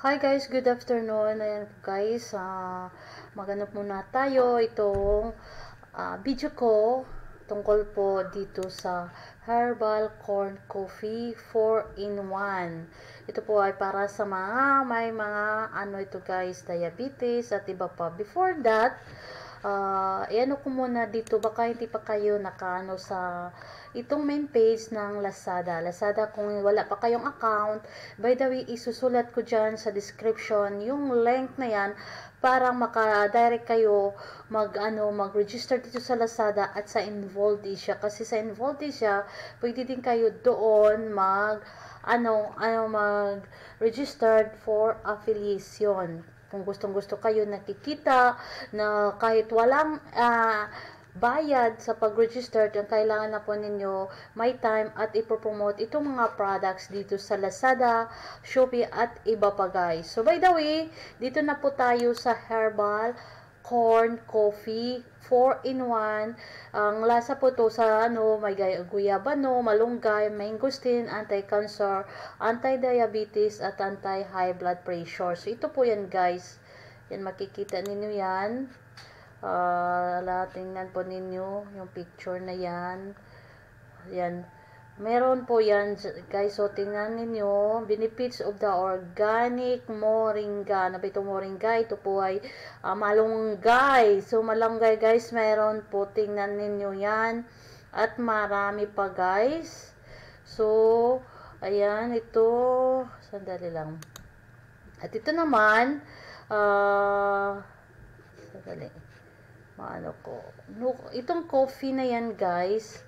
Hi guys, good afternoon. Ayan guys, maghanap muna tayo itong video ko tungkol po dito sa Herbal Corn Coffee 4-in-1. Ito po ay para sa mga may mga ito guys, diabetes at iba pa. Before that, iano ko muna dito, baka hindi pa kayo nakaano sa itong main page ng Lazada. Lazada, kung wala pa kayong account, by the way, isusulat ko dyan sa description yung link na yan para maka-direct kayo mag-register dito sa Lazada at sa Involtisya. Kasi sa Involtisya, pwede din kayo doon mag-registered for affiliation. Kung gustong-gusto kayo nakikita na kahit walang bayad sa pag-register, ang kailangan na po ninyo may time at ipopromote itong mga products dito sa Lazada, Shopee at iba pa guys. So by the way, dito na po tayo sa Herbal Corn Coffee 4-in-1. Ang lasa po to sa may guyabano, malunggay, mangosteen, anti-cancer, anti-diabetes at anti-high blood pressure. So ito po yan guys. Yan, makikita ninyo yan. Tingnan po ninyo yung picture na yan. Yan. Meron po yan guys. So tingnan ninyo, benefits of the organic moringa. Ano ba itong moringa? Ito po ay malunggay. So malunggay guys, meron po, tingnan ninyo yan. At marami pa guys. So ayan, ito, sandali lang. At ito naman, sandali, itong coffee na yan guys,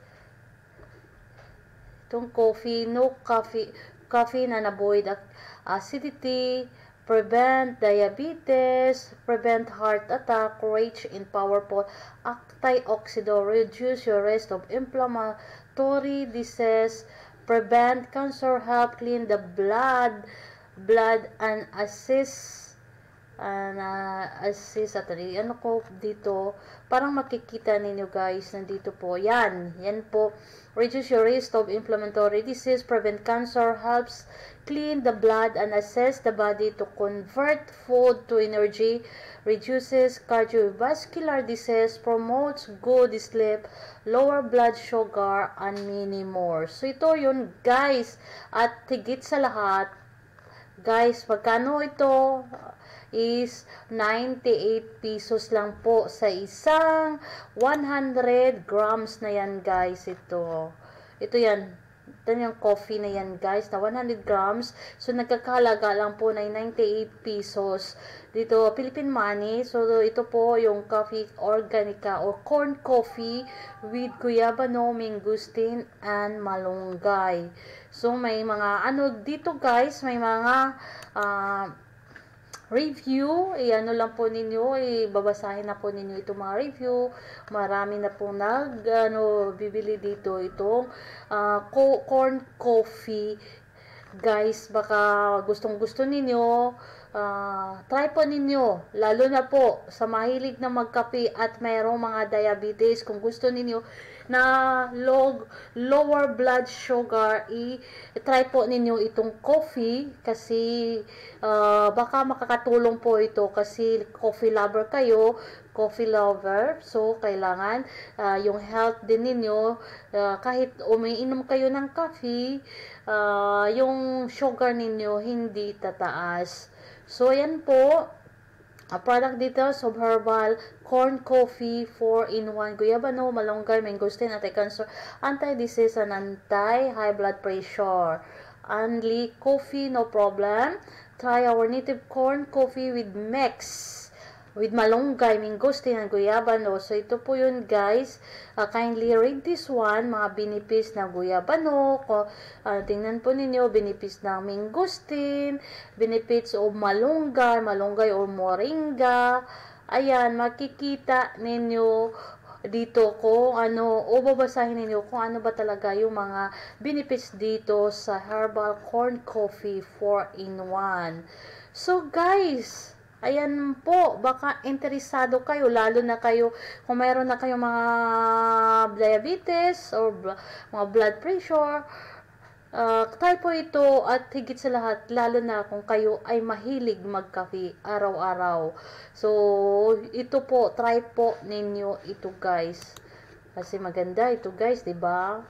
itong coffee, coffee na avoid acidity, prevent diabetes, prevent heart attack, rich in powerful antioxidant, reduce your risk of inflammatory disease, prevent cancer, help clean the blood and assist at ko dito, parang makikita ninyo guys, nandito po, yan po, reduce your risk of inflammatory disease, prevent cancer, helps clean the blood and assist the body to convert food to energy, reduces cardiovascular disease, promotes good sleep, lower blood sugar, and many more. So ito yun guys, at higit sa lahat guys, pagkano ito is 98 pesos lang po sa isang 100 grams na yan guys. Ito yan, ito yung coffee na yan guys, na 100 grams. So nagkakahalaga lang po na 98 pesos dito Philippine money. So ito po yung coffee organica or corn coffee with guyabano, mangosteen and malunggay. So may mga dito guys, may mga review, lang po ninyo, babasahin na po ninyo itong mga review. Marami na po bibili dito itong corn coffee guys. Baka gustong-gusto ninyo, try po ninyo, lalo na po sa mahilig na magkape at mayroong mga diabetes. Kung gusto ninyo na lower blood sugar, try po ninyo itong coffee kasi baka makakatulong po ito kasi coffee lover kayo, so kailangan yung health din ninyo, kahit umiinom kayo ng coffee, yung sugar ninyo hindi tataas. So yan po, product dito, Herbal Corn Coffee 4-in-1, guyabano, malunggay, mangosteen, anti-cancer, anti-disease, and anti-high blood pressure. Only coffee, no problem. Try our native corn coffee with with malunggay, mangosteen, and guyabano. So ito po yun guys. Kindly read this one, mga benefits na guyabano. Tingnan po ninyo, benefits ng mangosteen, benefits of malunggay or moringa. Ayan, makikita ninyo dito kung babasahin ninyo kung ano ba talaga yung mga benefits dito sa Herbal Corn Coffee 4-in-1. So guys, ayan po, baka interesado kayo, lalo na kayo kung mayroon na kayong mga diabetes or mga blood pressure. Try po ito at higit sa lahat, lalo na kung kayo ay mahilig magkape araw-araw. So, ito po, try po ninyo ito guys. Kasi maganda ito guys, 'di ba?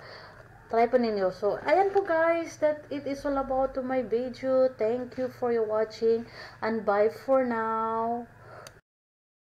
Try po ninyo. So, ayan po guys, that it is all about to my video. Thank you for your watching and bye for now.